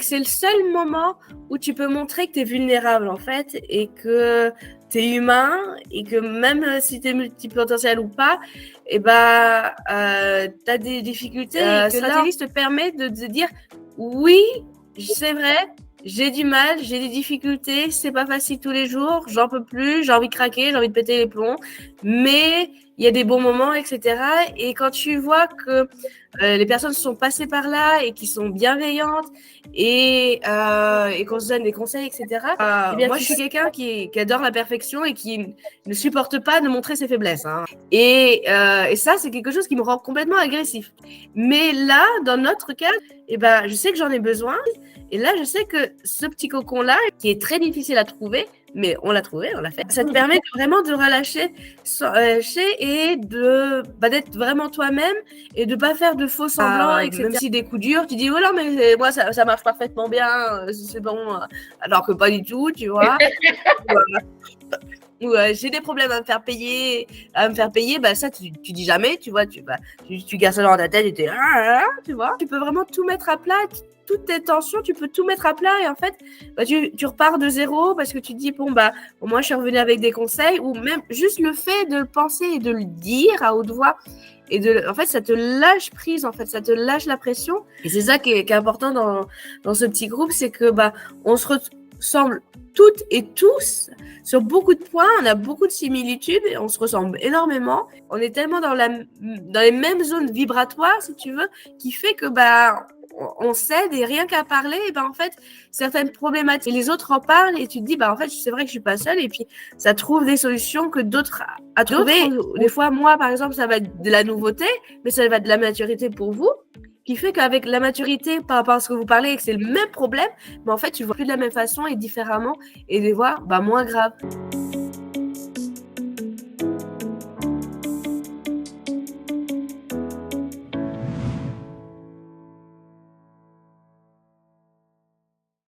c'est le seul moment où tu peux montrer que tu es vulnérable, en fait, et que tu es humain, et que même si tu es multipotentiel ou pas, tu as des difficultés, et que là, te permet de te dire « Oui, c'est vrai, j'ai du mal, j'ai des difficultés, c'est pas facile tous les jours, j'en peux plus, j'ai envie de craquer, j'ai envie de péter les plombs, mais il y a des bons moments, etc. » Et quand tu vois que les personnes sont passées par là et qui sont bienveillantes et qu'on se donne des conseils, etc. Moi, je suis quelqu'un qui adore la perfection et qui ne supporte pas de montrer ses faiblesses. Hein. Et ça, c'est quelque chose qui me rend complètement agressif. Mais là, dans notre cas, je sais que j'en ai besoin. Et là, je sais que ce petit cocon-là, qui est très difficile à trouver, mais on l'a trouvé, on l'a fait. Ça te permet vraiment de relâcher et d'être vraiment toi-même et de pas faire de faux semblants, etc. Même si des coups durs, tu dis « Oh non, mais moi, ça marche parfaitement bien, c'est bon. » Alors que pas du tout, tu vois. Ou j'ai des problèmes à me faire payer, ça, tu dis jamais, tu vois. Tu gardes ça dans ta tête et tu vois. Tu peux vraiment tout mettre à plat, toutes tes tensions, tu peux tout mettre à plat et en fait, tu repars de zéro parce que tu te dis, bon, au moins, je suis revenue avec des conseils ou même juste le fait de le penser et de le dire à haute voix. Et en fait, ça te lâche prise, en fait, ça te lâche la pression. Et c'est ça qui est important dans ce petit groupe, c'est que on se ressemble toutes et tous sur beaucoup de points, on a beaucoup de similitudes et on se ressemble énormément. On est tellement dans les mêmes zones vibratoires, si tu veux, qui fait que on s'aide et rien qu'à parler, en fait, certaines problématiques, et les autres en parlent et tu te dis, en fait, c'est vrai que je suis pas seule et puis ça trouve des solutions que d'autres à trouver. Des fois, moi, par exemple, ça va être de la nouveauté, mais ça va être de la maturité pour vous, qui fait qu'avec la maturité, par rapport à ce que vous parlez et que c'est le même problème, mais en fait, tu vois plus de la même façon et différemment et les voir moins graves.